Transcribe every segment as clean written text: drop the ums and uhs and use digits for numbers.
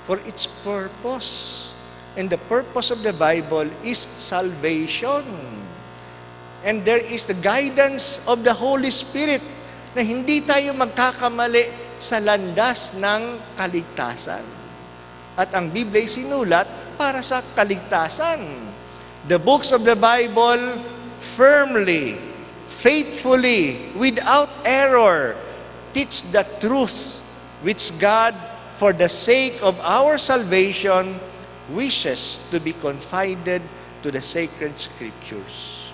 for its purpose. And the purpose of the Bible is salvation. And there is the guidance of the Holy Spirit na hindi tayo magkakamali sa landas ng kaligtasan. At ang Biblia ay sinulat para sa kaligtasan. The books of the Bible firmly, faithfully, without error, teach the truth which God, for the sake of our salvation, wishes to be confided to the sacred scriptures.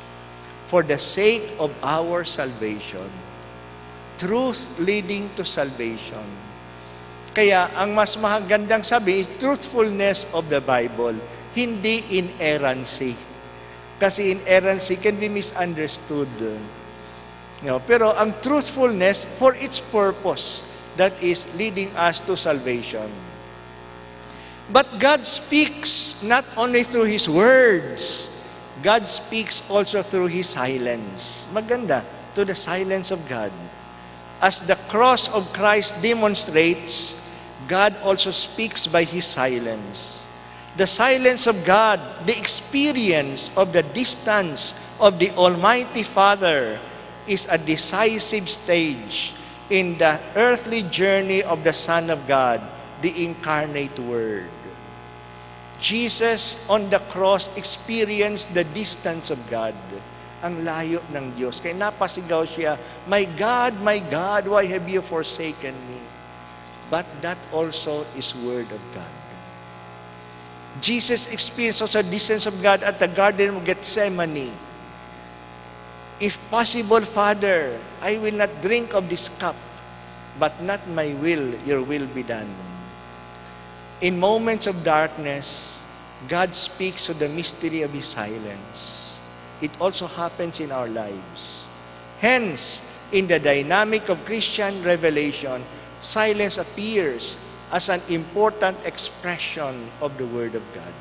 For the sake of our salvation. Truth leading to salvation. Kaya ang mas magandang sabi is truthfulness of the Bible, hindi inerrancy. Kasi inerrancy can be misunderstood. Pero ang truthfulness for its purpose, that is leading us to salvation. But God speaks not only through His words, God speaks also through His silence. Maganda, to the silence of God. As the cross of Christ demonstrates, God also speaks by His silence. The silence of God, the experience of the distance of the Almighty Father, is a decisive stage in the earthly journey of the Son of God, the incarnate Word. Jesus on the cross experienced the distance of God. Ang layo ng Diyos. Kaya napasigaw siya, my God, why have you forsaken me? But that also is Word of God. Jesus experienced also the distance of God at the Garden of Gethsemane. If possible, Father, I will not drink of this cup, but not my will, your will be done. In moments of darkness, God speaks to the mystery of His silence. It also happens in our lives. Hence, in the dynamic of Christian revelation, silence appears as an important expression of the Word of God.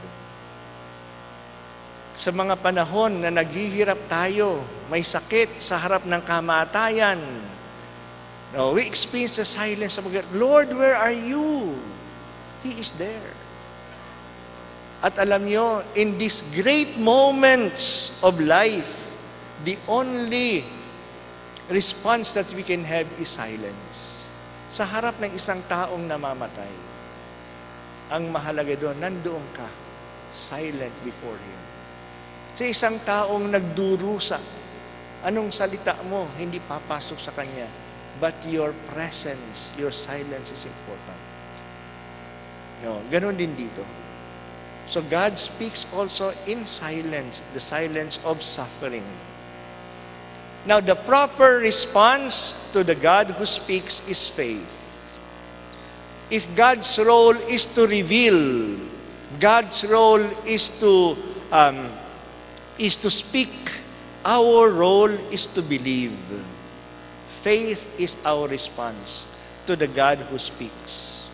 Sa mga panahon na naghihirap tayo, may sakit sa harap ng kamatayan, we experience the silence of God. Lord, where are you? He is there. At alam nyo, in these great moments of life, the only response that we can have is silence. Sa harap ng isang taong namamatay, ang mahalaga doon, nandoon ka, silent before Him. Sa isang taong nagdurusa, anong salita mo, hindi papasok sa Kanya. But your presence, your silence is important. Ganon din dito. So God speaks also in silence, the silence of suffering. Now, the proper response to the God who speaks is faith. If God's role is to reveal, God's role is to speak, our role is to believe. Faith is our response to the God who speaks.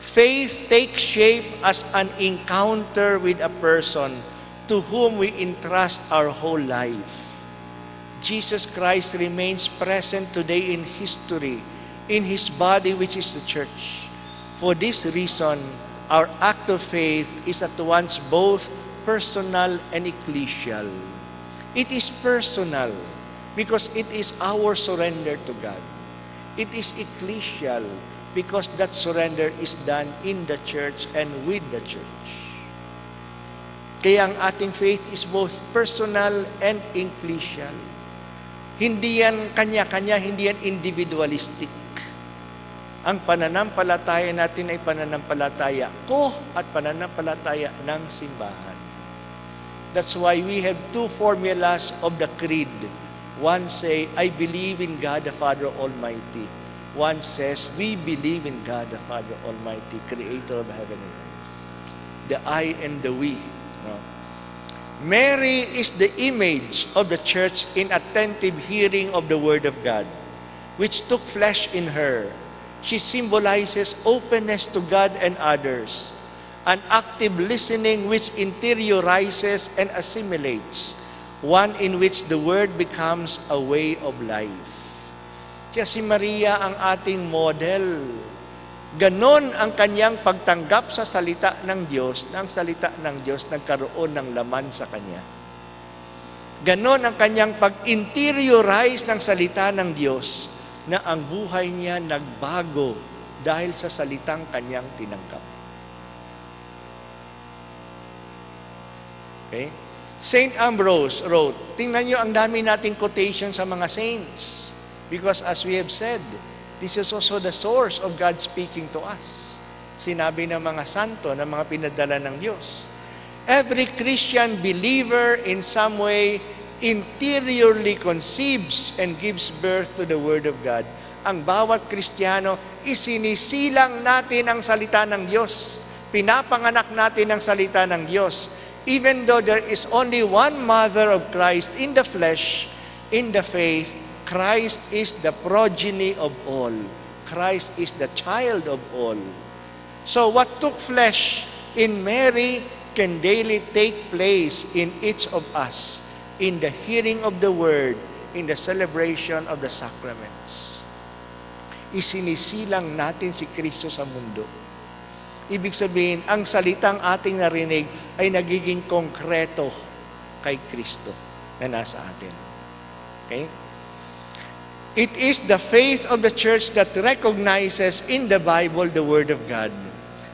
Faith takes shape as an encounter with a person to whom we entrust our whole life. Jesus Christ remains present today in history, in His body, which is the church. For this reason, our act of faith is at once both personal and ecclesial. It is personal because it is our surrender to God. It is ecclesial because that surrender is done in the church and with the church. Kaya ang ating faith is both personal and ecclesial. Hindi yan kanya-kanya, hindi yan individualistic. Ang pananampalataya natin ay pananampalataya ko at pananampalataya ng simbahan. That's why we have two formulas of the creed. One say, I believe in God the Father Almighty. One says, we believe in God the Father Almighty, Creator of heaven and earth. The I and the we. Mary is the image of the church in attentive hearing of the Word of God, which took flesh in her. She symbolizes openness to God and others, an active listening which interiorizes and assimilates, one in which the Word becomes a way of life. Kaya si Maria ang ating model. Ganon ang kanyang pagtanggap sa salita ng Diyos, na ang salita ng Diyos nagkaroon ng laman sa kanya. Ganon ang kanyang pag-interiorize ng salita ng Diyos, na ang buhay niya nagbago dahil sa salitang kanyang tinanggap. Okay? Saint Ambrose wrote, tingnan nyo ang dami nating quotation sa mga saints. Because as we have said, this is also the source of God speaking to us. Sinabi ng mga santo, ng mga pinadala ng Diyos. Every Christian believer in some way interiorly conceives and gives birth to the Word of God. Ang bawat Kristiyano, isinisilang natin ang salita ng Diyos. Pinapanganak natin ang salita ng Diyos. Even though there is only one mother of Christ in the flesh, in the faith, Christ is the progeny of all. Christ is the child of all. So what took flesh in Mary can daily take place in each of us, in the hearing of the Word, in the celebration of the sacraments. Isinisilang natin si Kristo sa mundo. Ibig sabihin, ang salitang ating narinig ay nagiging konkreto kay Kristo na nasa atin. Okay? It is the faith of the church that recognizes in the Bible the Word of God.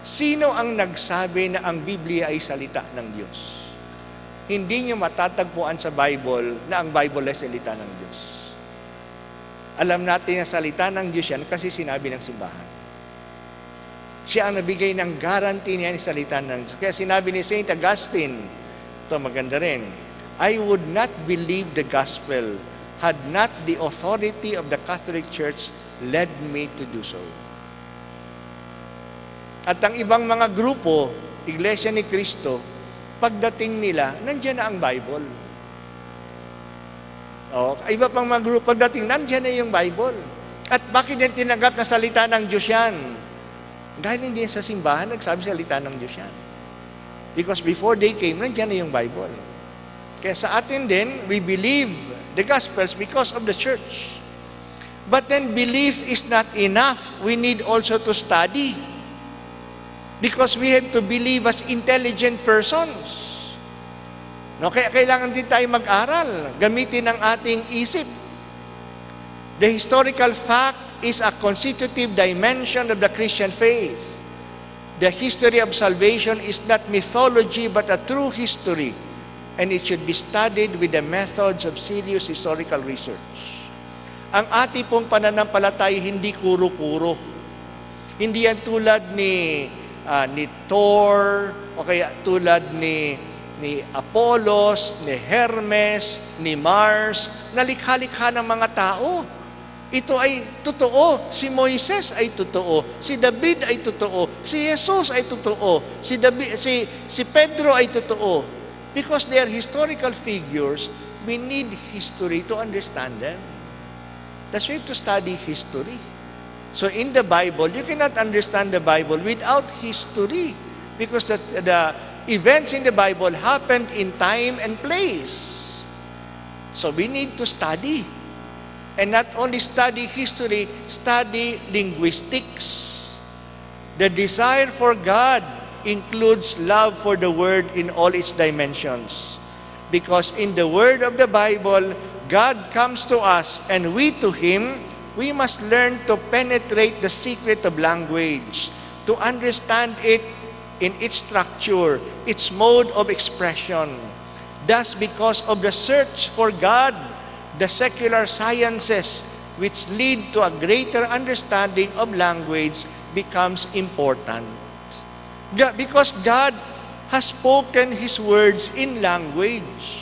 Sino ang nagsabi na ang Biblia ay salita ng Diyos? Hindi niyo matatagpuan sa Bible na ang Bible ay salita ng Diyos. Alam natin na salita ng Diyos yan kasi sinabi ng simbahan. Siya ang nabigay ng guarantee niya ng salita ng Diyos. Kaya sinabi ni Saint Augustine, ito maganda rin, I would not believe the gospel had not the authority of the Catholic Church led me to do so. At ang ibang mga grupo, Iglesia ni Cristo, pagdating nila, nandiyan na ang Bible. O, iba pang mga grupo, pagdating, nandiyan na yung Bible. At bakit yan tinanggap na salita ng Diyos yan? Dahil hindi sa simbahan, nagsabi salita ng Diyos yan. Because before they came, nandiyan na yung Bible. Kaya sa atin din, we believe the Gospels because of the church. But then belief is not enough. We need also to study. Because we have to believe as intelligent persons. No, kaya kailangan din tayo mag-aral. Gamitin ang ating isip. The historical fact is a constitutive dimension of the Christian faith. The history of salvation is not mythology but a true history, and it should be studied with the methods of serious historical research. Ang ating pong pananampalataya hindi kuro-kuro. Hindi yan tulad ni Thor, o kaya tulad ni Apollos, ni Hermes, ni Mars, na likha-likha ng mga tao. Ito ay totoo. Si Moises ay totoo. Si David ay totoo. Si Jesus ay totoo. Si Pedro ay totoo. Because they are historical figures, we need history to understand them. That's why we have to study history. So in the Bible, you cannot understand the Bible without history. Because the events in the Bible happened in time and place. So we need to study. And not only study history, study linguistics. The desire for God includes love for the Word in all its dimensions. Because in the Word of the Bible, God comes to us and we to Him, we must learn to penetrate the secret of language, to understand it in its structure, its mode of expression. Thus, because of the search for God, the secular sciences which lead to a greater understanding of language becomes important. Because God has spoken His words in language.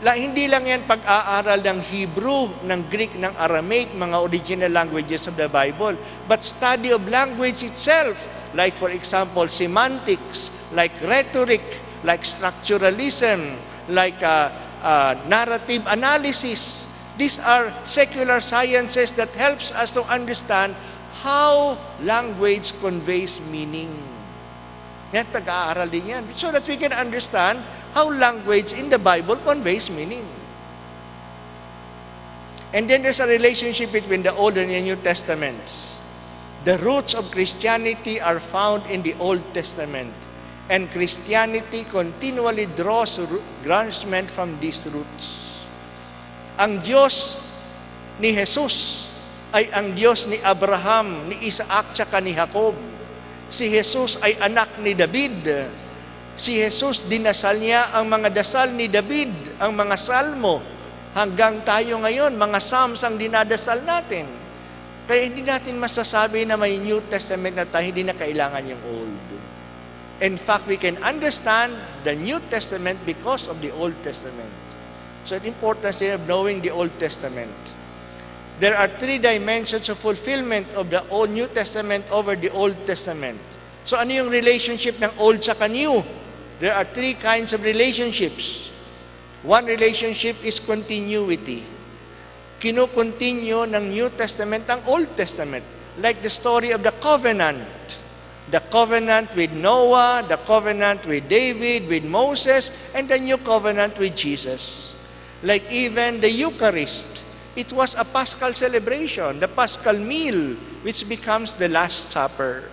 Hindi lang yan pag-aaral ng Hebrew, ng Greek, ng Aramaic, mga original languages of the Bible, but study of language itself, like for example, semantics, like rhetoric, like structuralism, like narrative analysis. These are secular sciences that helps us to understand how language conveys meaning. Yan, pag-aaral din yan. So that we can understand how language in the Bible conveys meaning. And then there's a relationship between the Old and the New Testaments. The roots of Christianity are found in the Old Testament, and Christianity continually draws nourishment from these roots. Ang Diyos ni Jesus ay ang Diyos ni Abraham, ni Isaac, tsaka ni Jacob. Si Jesus ay anak ni David. Si Jesus, dinasal niya ang mga dasal ni David, ang mga salmo. Hanggang tayo ngayon, mga psalms ang dinadasal natin. Kaya hindi natin masasabi na may New Testament na tayo, hindi na kailangan yung Old. In fact, we can understand the New Testament because of the Old Testament. So the importance of knowing the Old Testament. There are 3 dimensions of fulfillment of the Old New Testament over the Old Testament. So ano yung relationship ng Old sa New? There are 3 kinds of relationships. One relationship is continuity. Kino-continue ng New Testament ang Old Testament. Like the story of the covenant. The covenant with Noah, the covenant with David, with Moses, and the new covenant with Jesus. Like even the Eucharist. It was a Paschal celebration, the Paschal meal, which becomes the Last Supper.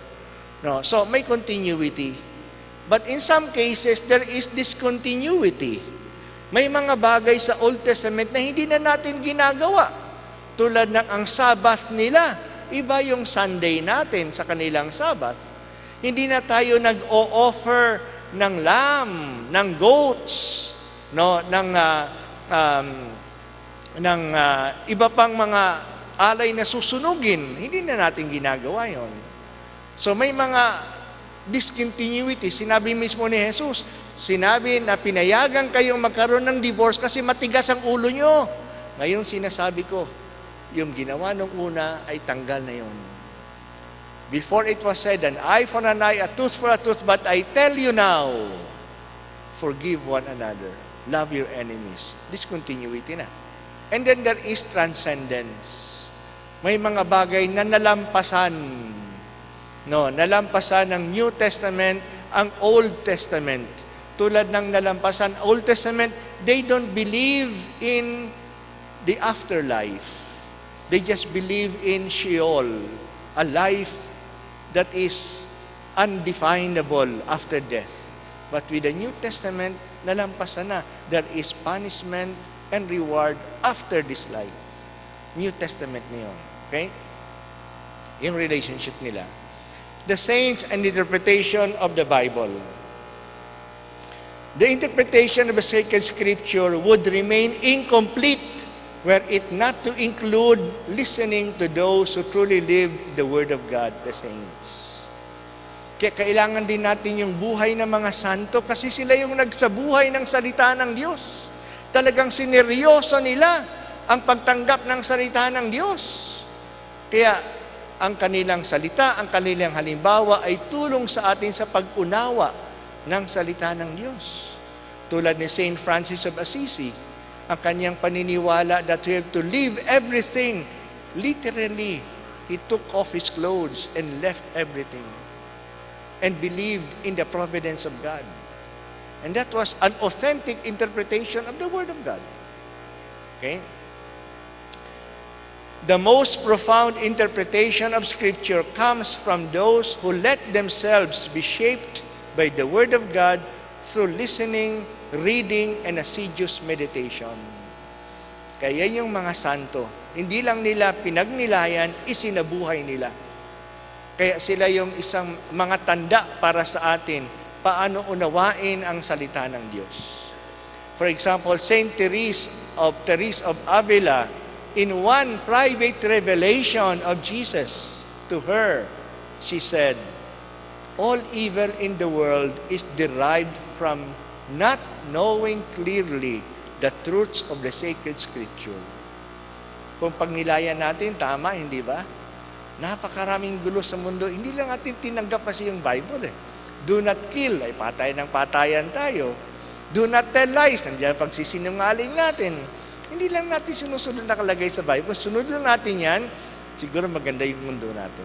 No, so may continuity. But in some cases, there is discontinuity. May mga bagay sa Old Testament na hindi na natin ginagawa. Tulad ng ang Sabbath nila, iba yung Sunday natin sa kanilang Sabbath. Hindi na tayo nag-o-offer ng lamb, ng goats, no, ng iba pang mga alay na susunugin. Hindi na natin ginagawa yon. So may mga discontinuity. Sinabi mismo ni Jesus, sinabi na pinayagan kayong magkaroon ng divorce kasi matigas ang ulo nyo. Ngayon sinasabi ko, yung ginawa nung una ay tanggal na yon. Before it was said, an eye for an eye, a tooth for a tooth, but I tell you now, forgive one another, love your enemies. Discontinuity na. And then there is transcendence. May mga bagay na nalampasan. No, nalampasan ng New Testament ang Old Testament. Tulad ng nalampasan Old Testament, they don't believe in the afterlife. They just believe in Sheol, a life that is undefinable after death. But with the New Testament, nalampasan na. There is punishment and reward after this life. New Testament niyon. Okay? Yung relationship nila. The saints and interpretation of the Bible. The interpretation of the sacred scripture would remain incomplete were it not to include listening to those who truly live the Word of God, the saints. Kaya kailangan din natin yung buhay ng mga santo kasi sila yung nagsabuhay ng salita ng Diyos. Talagang sineryoso nila ang pagtanggap ng salita ng Diyos. Kaya ang kanilang salita, ang kanilang halimbawa ay tulong sa atin sa pag-unawa ng salita ng Diyos. Tulad ni Saint Francis of Assisi, ang kanyang paniniwala that we have to leave everything. Literally, he took off his clothes and left everything and believed in the providence of God. And that was an authentic interpretation of the Word of God. Okay? The most profound interpretation of Scripture comes from those who let themselves be shaped by the Word of God through listening, reading, and assiduous meditation. Kaya yung mga santo, hindi lang nila pinagnilayan, isinabuhay nila. Kaya sila yung isang mga tanda para sa atin, paano unawain ang salita ng Diyos. For example, Saint Therese of Avila, in one private revelation of Jesus to her, she said, all evil in the world is derived from not knowing clearly the truths of the sacred scripture. Kung pagnilayan natin, tama, hindi ba? Napakaraming gulo sa mundo. Hindi lang natin tinanggap kasi yung Bible eh. Do not kill, ay patay ng patayan tayo. Do not tell lies, nandiyan pagsisinungaling natin. Hindi lang natin sinusunod na nakalagay sa Bible. Sunod lang natin yan, siguro maganda yung mundo natin.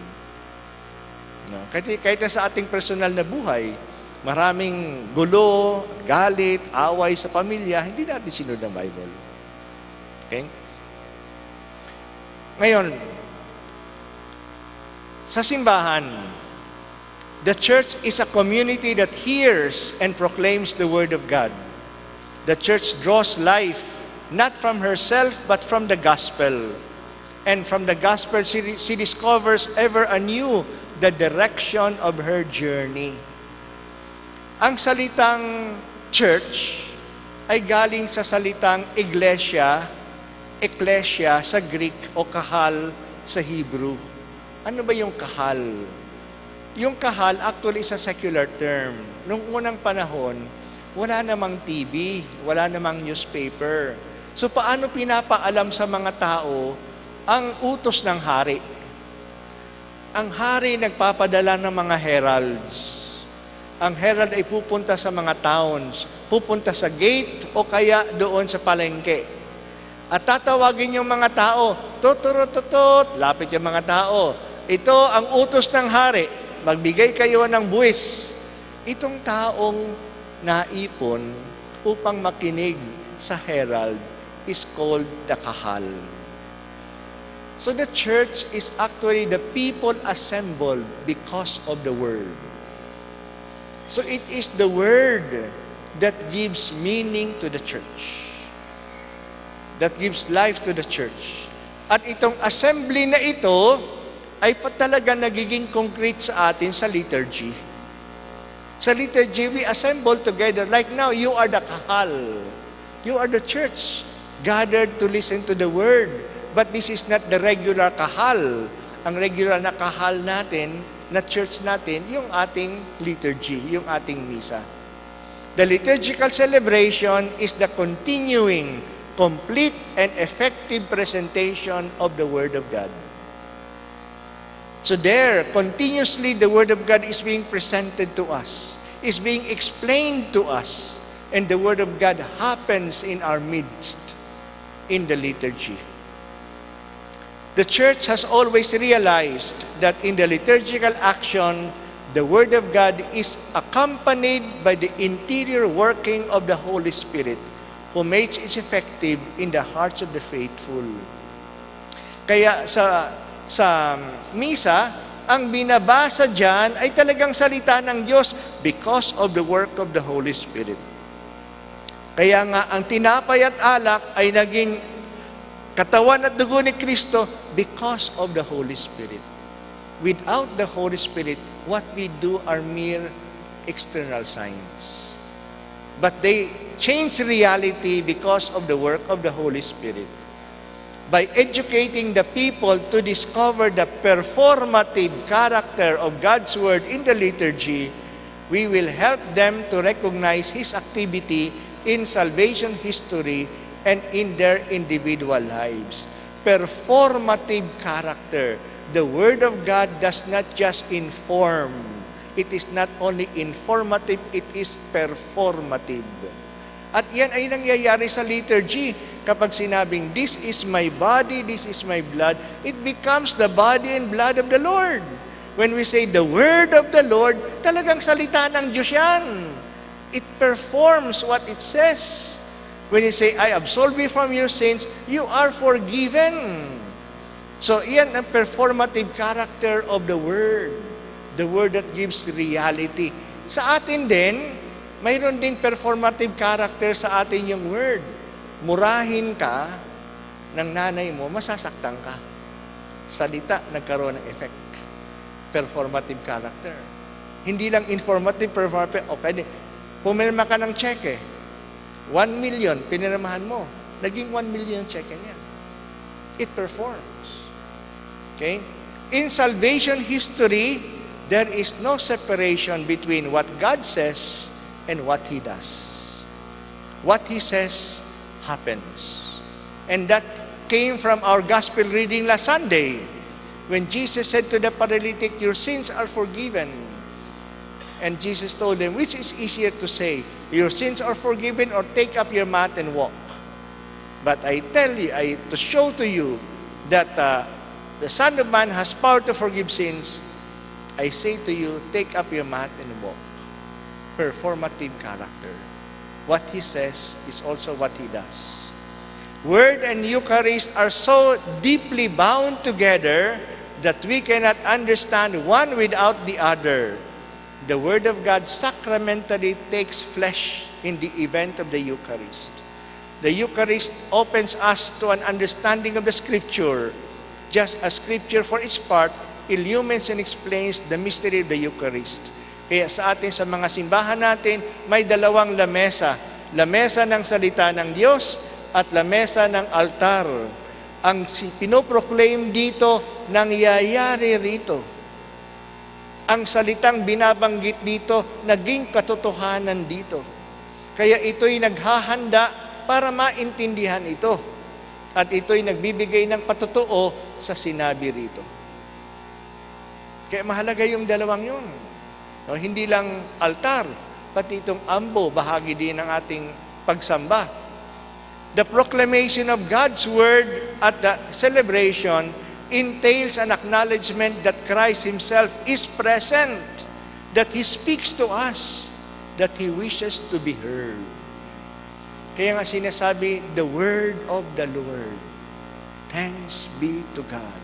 No? Kahit na sa ating personal na buhay, maraming gulo, galit, away sa pamilya, hindi natin sinunod ang Bible. Okay? Ngayon, Sa simbahan, the church is a community that hears and proclaims the Word of God. The church draws life not from herself but from the gospel. And from the gospel, she discovers ever anew the direction of her journey. Ang salitang church ay galing sa salitang iglesia sa Greek o kahal sa Hebrew. Ano ba yung kahal? Yung kahal actually is a secular term. Noong unang panahon, wala namang TV, wala namang newspaper. So paano pinapaalam sa mga tao ang utos ng hari? Ang hari nagpapadala ng mga heralds. Ang herald ay pupunta sa mga towns, pupunta sa gate o kaya doon sa palengke. At tatawagin yung mga tao, tuturut-tutut, lapit yung mga tao. Ito ang utos ng hari, magbigay kayo ng buwis. Itong taong naipon upang makinig sa herald is called the kahal. So the church is actually the people assembled because of the word. So it is the word that gives meaning to the church, that gives life to the church. At itong assembly na ito ay talaga nagiging concrete sa atin sa liturgy. Sa liturgy, we assemble together. Like now, you are the kahal. You are the church, gathered to listen to the word. But this is not the regular kahal. Ang regular na kahal natin, na church natin, yung ating liturgy, yung ating misa. The liturgical celebration is the continuing, complete, and effective presentation of the Word of God. So there, continuously, the Word of God is being presented to us, is being explained to us, and the Word of God happens in our midst in the liturgy. The church has always realized that in the liturgical action, the Word of God is accompanied by the interior working of the Holy Spirit, who makes it effective in the hearts of the faithful. Kaya sa misa, ang binabasa dyan ay talagang salita ng Diyos because of the work of the Holy Spirit. Kaya nga, ang tinapay at alak ay naging katawan at dugo ni Kristo because of the Holy Spirit. Without the Holy Spirit, what we do are mere external signs. But they change reality because of the work of the Holy Spirit. By educating the people to discover the performative character of God's Word in the liturgy, we will help them to recognize His activity in salvation history and in their individual lives. Performative character. The Word of God does not just inform. It is not only informative, it is performative. At yan ay nangyayari sa liturgy. Kapag sinabing, this is my body, this is my blood, it becomes the body and blood of the Lord. When we say the word of the Lord, talagang salita ng Diyos yan. It performs what it says. When you say, I absolve you from your sins, you are forgiven. So, iyan ang performative character of the Word. The Word that gives reality. Sa atin din, mayroon ding performative character sa atin yung Word. Murahin ka ng nanay mo, masasaktan ka. Salita, nagkaroon ng effect. Performative character. Hindi lang informative, performative. Okay, pumirma ka ng cheque. 1 million, pinirmahan mo. Naging 1 million cheque niya. It performs. Okay? In salvation history, there is no separation between what God says and what He does. What He says happens. And that came from our gospel reading last Sunday, when Jesus said to the paralytic, your sins are forgiven. And Jesus told them, which is easier to say, your sins are forgiven, or take up your mat and walk? But I tell you, to show to you that the Son of Man has power to forgive sins, I say to you, take up your mat and walk. Performative character. What He says is also what He does. Word and Eucharist are so deeply bound together that we cannot understand one without the other. The Word of God sacramentally takes flesh in the event of the Eucharist. The Eucharist opens us to an understanding of the Scripture, just as Scripture for its part illumines and explains the mystery of the Eucharist. Kaya sa atin, sa mga simbahan natin, may dalawang lamesa. Lamesa ng salita ng Diyos at lamesa ng altar. Ang pinoproclaim dito, nangyayari rito. Ang salitang binabanggit dito, naging katotohanan dito. Kaya ito'y naghahanda para maintindihan ito. At ito'y nagbibigay ng patotoo sa sinabi rito. Kaya mahalaga yung dalawang yun. No, hindi lang altar, pati itong ambo, bahagi din ng ating pagsamba. The proclamation of God's Word at the celebration entails an acknowledgement that Christ Himself is present, that He speaks to us, that He wishes to be heard. Kaya nga sinasabi, the word of the Lord. Thanks be to God.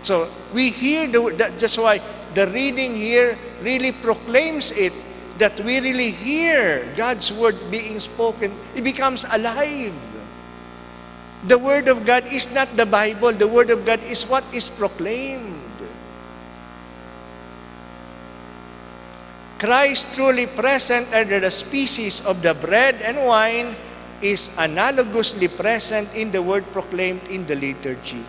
So, we hear, that's why the reading here really proclaims it, that we really hear God's word being spoken. It becomes alive. The Word of God is not the Bible. The Word of God is what is proclaimed. Christ truly present under the species of the bread and wine is analogously present in the word proclaimed in the liturgy.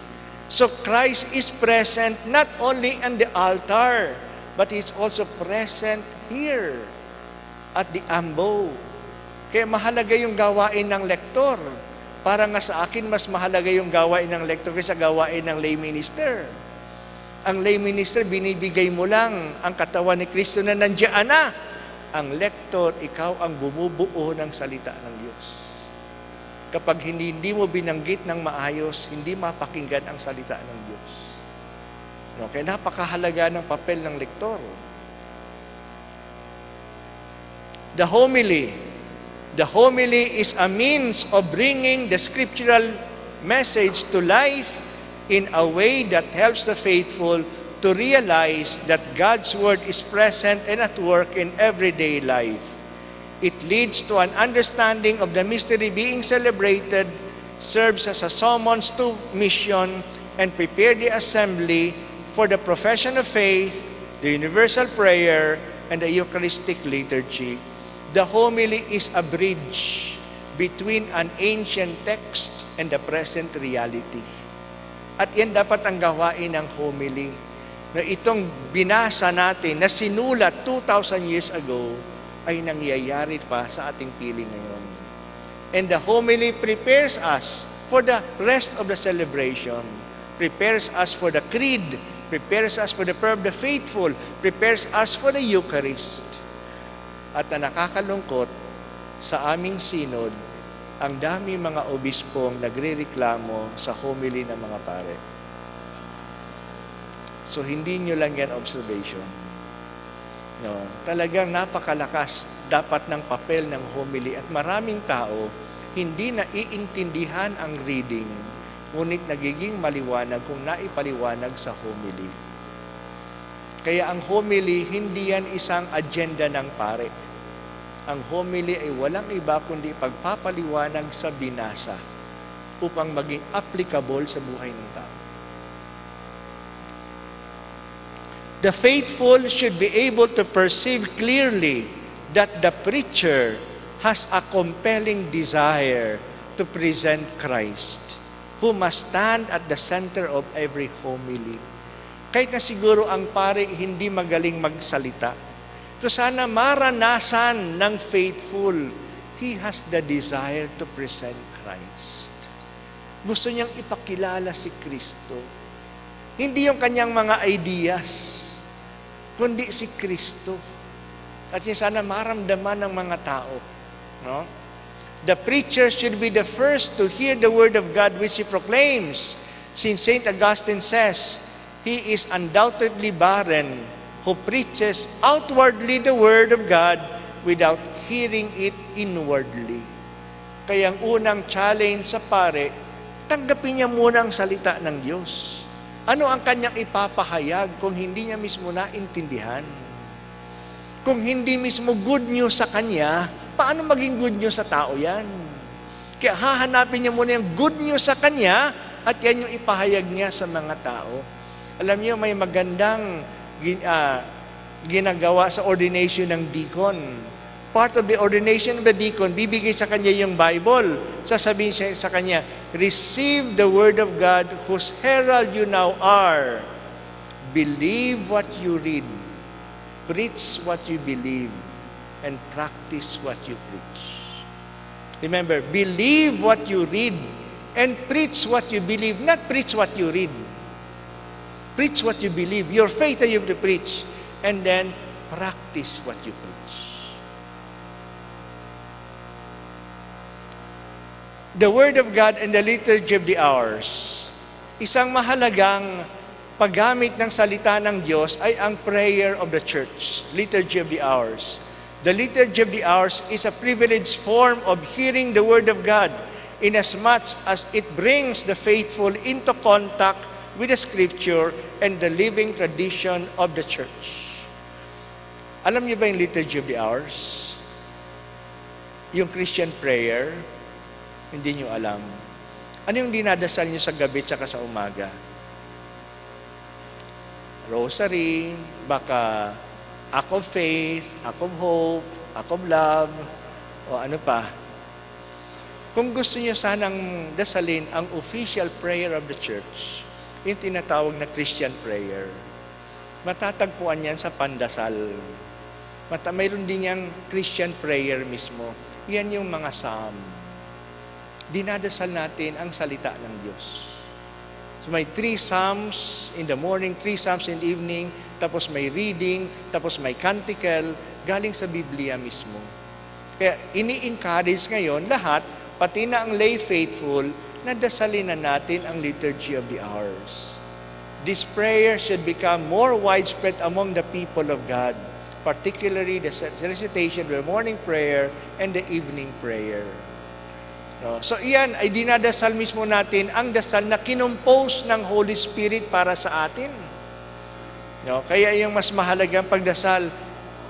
So Christ is present not only on the altar, but He's also present here at the ambo. Kaya mahalaga yung gawain ng lektor. Para nga sa akin, mas mahalaga yung gawain ng lektor kaysa gawain ng lay minister. Ang lay minister, binibigay mo lang ang katawan ni Kristo na nandiyan na. Ang lektor, ikaw ang bumubuo ng salita ng Diyos. Kapag hindi mo binanggit ng maayos, hindi mapakinggan ang salita ng Diyos. No, kaya napakahalaga ng papel ng lektor. The homily. The homily is a means of bringing the scriptural message to life in a way that helps the faithful to realize that God's Word is present and at work in everyday life. It leads to an understanding of the mystery being celebrated, serves as a summons to mission, and prepare the assembly for the profession of faith, the universal prayer, and the Eucharistic liturgy. The homily is a bridge between an ancient text and the present reality. At yan dapat ang gawain ng homily. Na itong binasa natin, na sinulat 2,000 years ago, ay nangyayari pa sa ating piling ngayon. And the homily prepares us for the rest of the celebration. Prepares us for the creed. Prepares us for the prayer of the faithful. Prepares us for the Eucharist. At ang nakakalungkot, sa aming synod, ang dami mga obispong nagrereklamo sa homily ng mga pare. So, hindi nyo lang yan observation. No, talagang napakalakas dapat ng papel ng homily at maraming tao hindi naiintindihan ang reading, ngunit nagiging maliwanag kung naipaliwanag sa homily. Kaya ang homily, hindi yan isang agenda ng pare. Ang homily ay walang iba kundi pagpapaliwanag sa binasa upang maging applicable sa buhay ng tao. The faithful should be able to perceive clearly that the preacher has a compelling desire to present Christ, who must stand at the center of every homily. Kahit na siguro ang pare hindi magaling magsalita, so sana maranasan ng faithful, he has the desire to present Christ. Gusto niyang ipakilala si Kristo. Hindi yung kanyang mga ideas, kundi si Kristo. At yun sana maramdaman ng mga tao. No? The preacher should be the first to hear the word of God which he proclaims. Since St. Augustine says, he is undoubtedly barren who preaches outwardly the word of God without hearing it inwardly. Kaya ang unang challenge sa pare, tanggapin niya muna ang salita ng Diyos. Ano ang kanyang ipapahayag kung hindi niya mismo naintindihan? Kung hindi mismo good news sa kanya, paano maging good news sa tao yan? Kaya hahanapin niya muna yung good news sa kanya at yan yung ipahayag niya sa mga tao. Alam niyo, may magandang ginagawa sa ordination ng deacon. Part of the ordination of the deacon, bibigay sa kanya yung Bible. Sasabihin siya sa kanya, receive the word of God whose herald you now are. Believe what you read. Preach what you believe. And practice what you preach. Remember, believe what you read. And preach what you believe. Not preach what you read. Preach what you believe. Your faith that you have to preach. And then, practice what you preach. The Word of God and the Liturgy of the Hours. Isang mahalagang paggamit ng salita ng Diyos ay ang prayer of the church, Liturgy of the Hours. The Liturgy of the Hours is a privileged form of hearing the Word of God inasmuch as it brings the faithful into contact with the Scripture and the living tradition of the church. Alam niyo ba yung Liturgy of the Hours? Yung Christian prayer, hindi niyo alam. Ano yung dinadasal niyo sa gabi at sa umaga? Rosary, baka act of faith, act of hope, act of love, o ano pa. Kung gusto niyo sanang dasalin ang official prayer of the church, yung tinatawag na Christian prayer, matatagpuan yan sa pandasal. Mayroon din yung Christian prayer mismo. Yan yung mga psalm. Dinadasal natin ang salita ng Diyos. So may 3 psalms in the morning, 3 psalms in the evening, tapos may reading, tapos may canticle, galing sa Biblia mismo. Kaya ini-encourage ngayon lahat, pati na ang lay faithful, na dasalin na natin ang Liturgy of the Hours. This prayer should become more widespread among the people of God, particularly the recitation of the morning prayer and the evening prayer. No? So iyan ay dinadasal mismo natin ang dasal na kinompose ng Holy Spirit para sa atin. No? Kaya yung mas mahalagang pagdasal,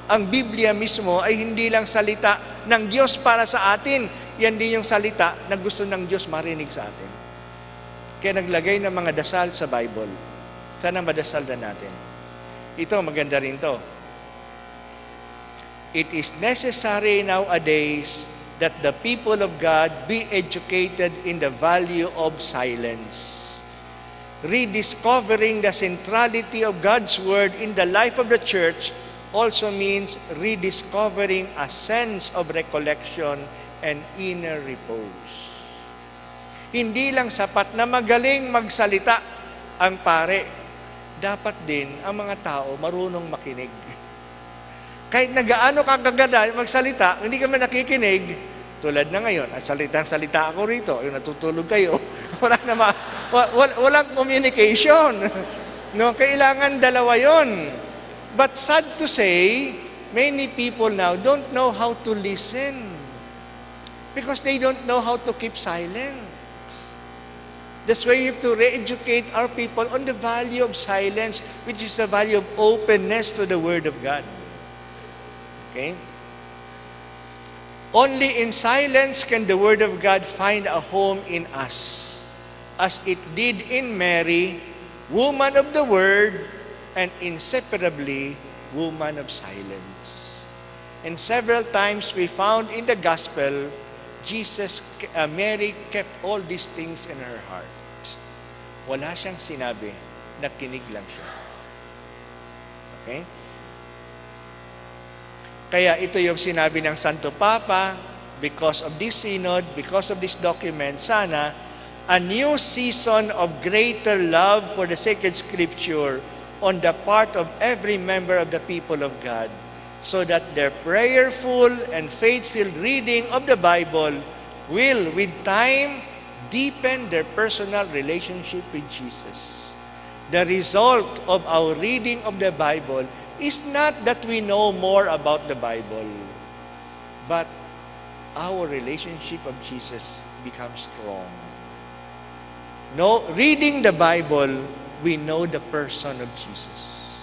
ang Biblia mismo ay hindi lang salita ng Diyos para sa atin, yan din yung salita na gusto ng Diyos marinig sa atin. Kaya naglagay ng mga dasal sa Bible. Sana madasal na natin. Ito, maganda rin to. It is necessary nowadays that the people of God be educated in the value of silence. Rediscovering the centrality of God's Word in the life of the church also means rediscovering a sense of recollection and inner repose. Hindi lang sapat na magaling magsalita ang pare. Dapat din ang mga tao marunong makinig. Kahit nagaano ka kagada magsalita, hindi ka man nakikinig, tulad na ngayon, at salita ako rito, yung natutulog kayo, walang communication. No, kailangan dalawa yon. But sad to say, many people now don't know how to listen because they don't know how to keep silent. That's why we have to re-educate our people on the value of silence, which is the value of openness to the Word of God. Okay? Only in silence can the Word of God find a home in us, as it did in Mary, woman of the Word, and inseparably, woman of silence. And several times we found in the Gospel, Mary kept all these things in her heart. Wala siyang sinabi, nakinig lang siya. Okay? Kaya ito yung sinabi ng Santo Papa, because of this synod, because of this document, sana a new season of greater love for the sacred Scripture on the part of every member of the people of God, so that their prayerful and faith-filled reading of the Bible will, with time, deepen their personal relationship with Jesus. The result of our reading of the Bible is not that we know more about the Bible, but our relationship of Jesus becomes strong. No, reading the Bible we know the person of Jesus.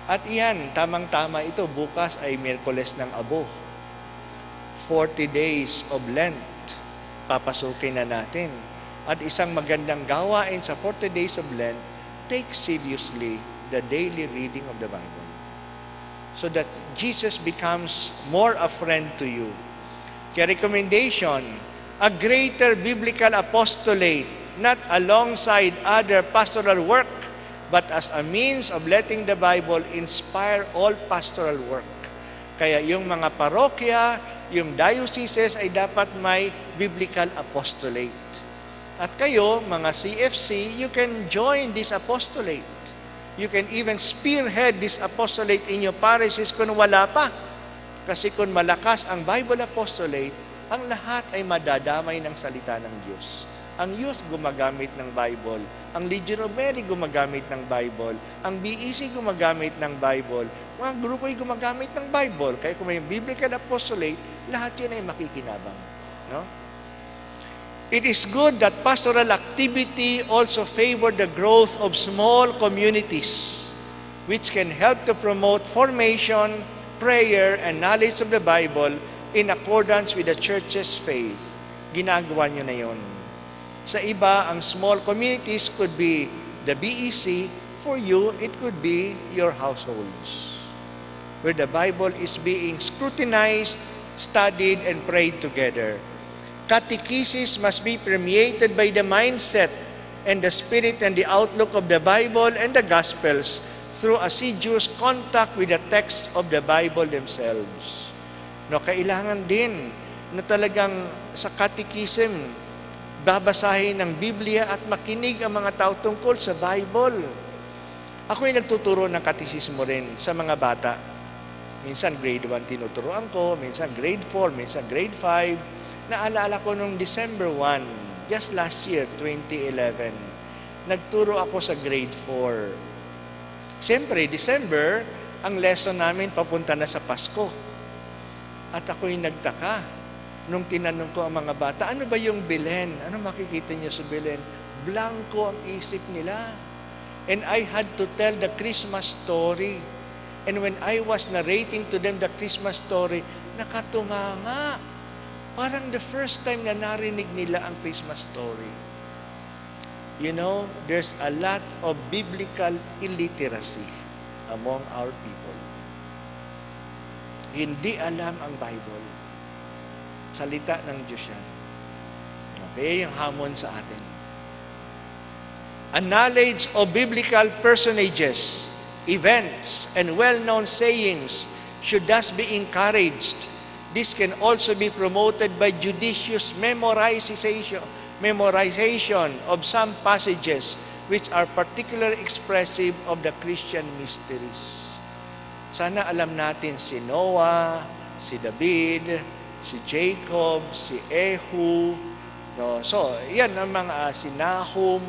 At iyan, tamang-tama ito, bukas ay Miyerkules ng Abo. 40 days of Lent, papasukin na natin. At isang magandang gawain sa 40 days of Lent, take seriously the daily reading of the Bible. So that Jesus becomes more a friend to you. Kaya recommendation, a greater biblical apostolate, not alongside other pastoral work, but as a means of letting the Bible inspire all pastoral work. Kaya yung mga parokya, yung dioceses ay dapat may biblical apostolate. At kayo, mga CFC, you can join this apostolate. You can even spearhead this apostolate in your parishes kung wala pa. Kasi kung malakas ang Bible apostolate, ang lahat ay madadamay ng salita ng Diyos. Ang youth gumagamit ng Bible. Ang Legion of Mary gumagamit ng Bible. Ang BEC gumagamit ng Bible. Mga grupo ay gumagamit ng Bible. Kaya kung may biblical apostolate, lahat yun ay makikinabang. No? It is good that pastoral activity also favor the growth of small communities, which can help to promote formation, prayer, and knowledge of the Bible in accordance with the church's faith. Ginagawa nyo na yun. Sa iba, ang small communities could be the BEC. For you, it could be your households, where the Bible is being scrutinized, studied, and prayed together. Catechesis must be permeated by the mindset and the spirit and the outlook of the Bible and the Gospels through assiduous contact with the text of the Bible themselves. No, kailangan din na talagang sa catechism, babasahin ng Biblia at makinig ang mga tao tungkol sa Bible. Ako ay nagtuturo ng katekismo rin sa mga bata. Minsan grade 1 tinuturoan ko, minsan grade 4, minsan grade 5. Naalala ko nung December 1, just last year, 2011, nagturo ako sa grade 4. Siyempre, December, ang lesson namin papunta na sa Pasko. At ako'y nagtaka nung tinanong ko ang mga bata, ano ba yung Belen? Ano makikita niyo sa Belen? Blanco ang isip nila. And I had to tell the Christmas story. And when I was narrating to them the Christmas story, nakatunganga. Parang the first time na narinig nila ang Christmas story. You know, there's a lot of biblical illiteracy among our people. Hindi alam ang Bible. Salita ng Diyos yan. Okay, yung hamon sa atin. A knowledge of biblical personages, events, and well-known sayings should thus be encouraged. This can also be promoted by judicious memorization of some passages which are particularly expressive of the Christian mysteries. Sana alam natin si Noah, si David, si Jacob, si Ehud. No? So, yan ang mga si Nahum.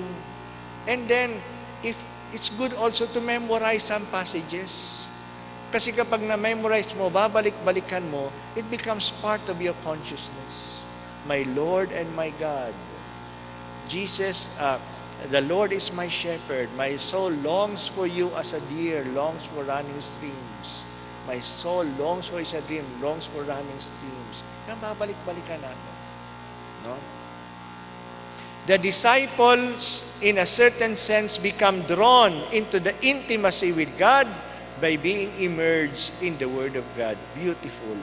And then, if it's good also to memorize some passages. Kasi kapag na-memorize mo, babalik-balikan mo, it becomes part of your consciousness. My Lord and my God. Jesus, the Lord is my shepherd. My soul longs for you as a deer longs for running streams. My soul longs for a dream, longs for running streams. Yan babalik-balikan natin. No? The disciples, in a certain sense, become drawn into the intimacy with God by being immersed in the Word of God. Beautiful.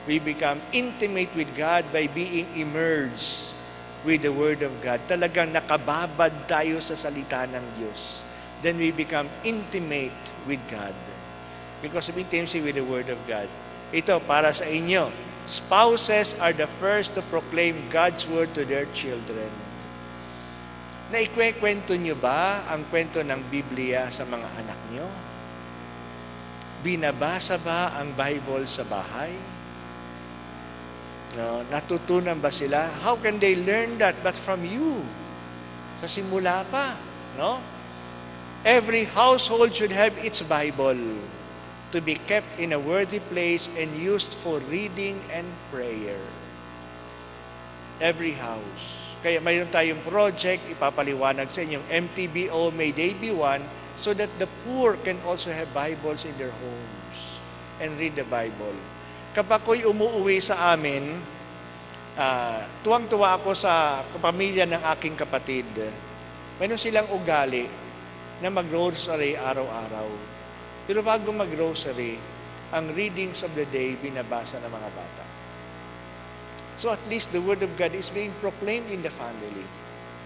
We become intimate with God by being immersed with the Word of God. Talagang nakababad tayo sa salita ng Diyos. Then we become intimate with God. Because of intimacy with the Word of God. Ito, para sa inyo. Spouses are the first to proclaim God's Word to their children. Naikwekwento nyo ba ang kwento ng Biblia sa mga anak nyo? Binabasa ba ang Bible sa bahay? No, natutunan ba sila? How can they learn that but from you? Sa simula pa, no? Every household should have its Bible to be kept in a worthy place and used for reading and prayer. Every house. Kaya mayroon tayong project, ipapaliwanag sa inyong MTBO, May Day Be One, so that the poor can also have Bibles in their homes and read the Bible. Kapag ako'y umuwi sa amin, tuwang-tuwa ako sa pamilya ng aking kapatid. Mayroon silang ugali na mag-grocery araw-araw. Pero bago mag-grocery, ang readings of the day binabasa ng mga bata. So at least the Word of God is being proclaimed in the family.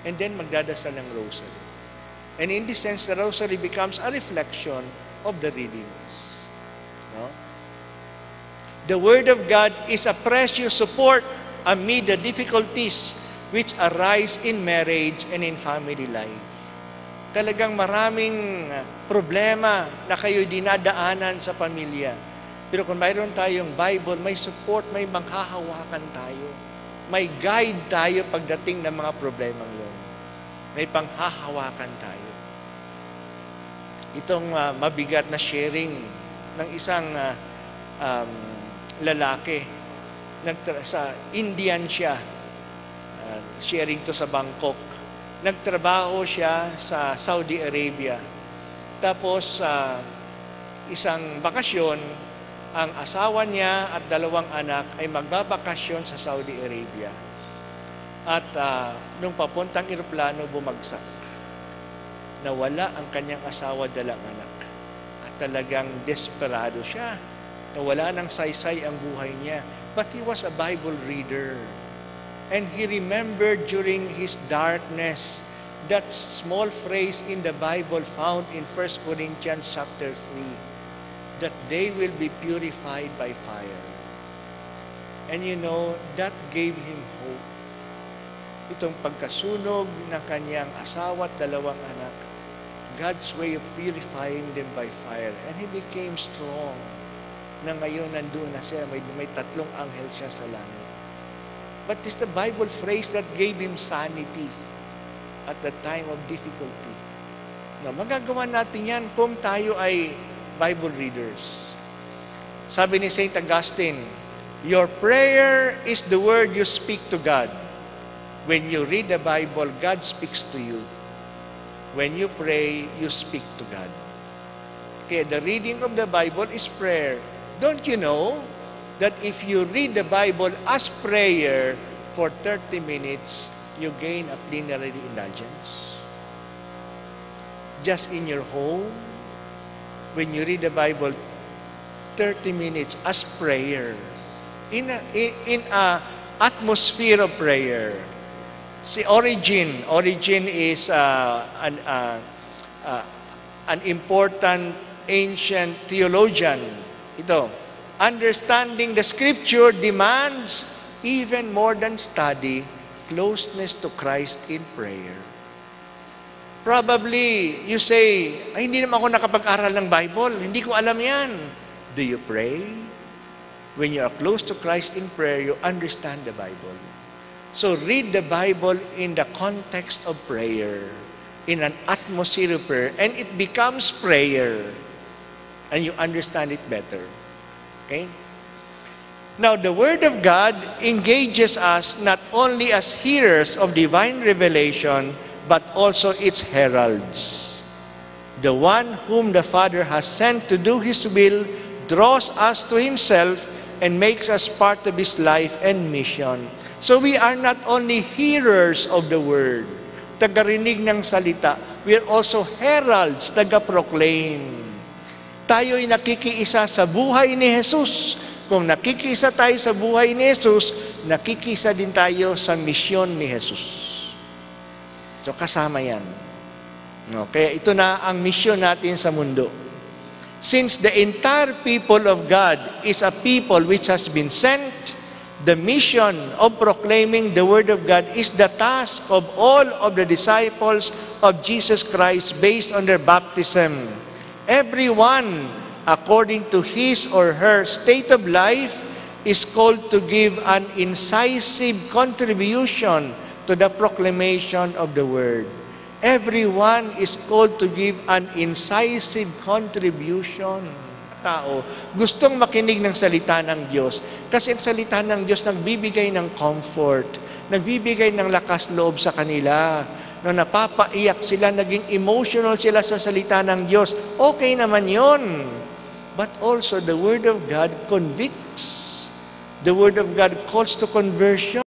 And then magdadasal ng rosary. And in this sense, the rosary becomes a reflection of the readings. No? The Word of God is a precious support amid the difficulties which arise in marriage and in family life. Talagang maraming problema na kayo'y dinadaanan sa pamilya. Pero kung mayroon tayong Bible, may support, may manghahawakan tayo. May guide tayo pagdating ng mga problemang yun. May panghahawakan tayo. Itong mabigat na sharing ng isang lalaki. Sa Indian siya. Sharing to sa Bangkok. Nagtrabaho siya sa Saudi Arabia. Tapos, isang bakasyon, ang asawa niya at 2 anak ay magbabakasyon sa Saudi Arabia. At nung papuntang eroplano, bumagsak. Nawala ang kanyang asawa, 2 anak. At talagang desperado siya. Nawala ng saysay ang buhay niya. But he was a Bible reader. And he remembered during his darkness that small phrase in the Bible found in 1 Corinthians chapter 3, that they will be purified by fire. And you know, that gave him hope. Itong pagkasunog ng kanyang asawa at 2 anak, God's way of purifying them by fire. And he became strong. Na ngayon nandoon na siya, may 3 anghel siya sa langit. But it's the Bible phrase that gave him sanity at the time of difficulty. Na magagawa natin yan kung tayo ay Bible readers. Sabi ni St. Augustine, your prayer is the word you speak to God. When you read the Bible, God speaks to you. When you pray, you speak to God. Okay, the reading of the Bible is prayer. Don't you know that if you read the Bible as prayer for 30 minutes, you gain a plenary indulgence? Just in your home, when you read the Bible 30 minutes as prayer, in a atmosphere of prayer. Si Origen is an important ancient theologian. Ito, understanding the Scripture demands even more than study, closeness to Christ in prayer. Probably, you say, ay, hindi naman ako nakapag-aral ng Bible. Hindi ko alam yan. Do you pray? When you are close to Christ in prayer, you understand the Bible. So read the Bible in the context of prayer, in an atmosphere of prayer, and it becomes prayer. And you understand it better. Okay? Now, the Word of God engages us not only as hearers of divine revelation, but also its heralds. The one whom the Father has sent to do His will draws us to Himself and makes us part of His life and mission. So we are not only hearers of the Word, tagarinig ng salita, we are also heralds, taga-proclaim. Tayo'y nakikiisa sa buhay ni Jesus. Kung nakikiisa tayo sa buhay ni Jesus, nakikiisa din tayo sa misyon ni Jesus. So kasama yan. No, kaya ito na ang misyon natin sa mundo. Since the entire people of God is a people which has been sent, the mission of proclaiming the Word of God is the task of all of the disciples of Jesus Christ based on their baptism. Everyone, according to his or her state of life, is called to give an incisive contribution to the proclamation of the Word. Everyone is called to give an incisive contribution. tao gustong makinig ng salita ng Diyos. Kasi ang salita ng Diyos nagbibigay ng comfort, nagbibigay ng lakas loob sa kanila. No, napapaiyak sila, naging emotional sila sa salita ng Diyos. Okay naman yon. But also, the Word of God convicts. The Word of God calls to conversion.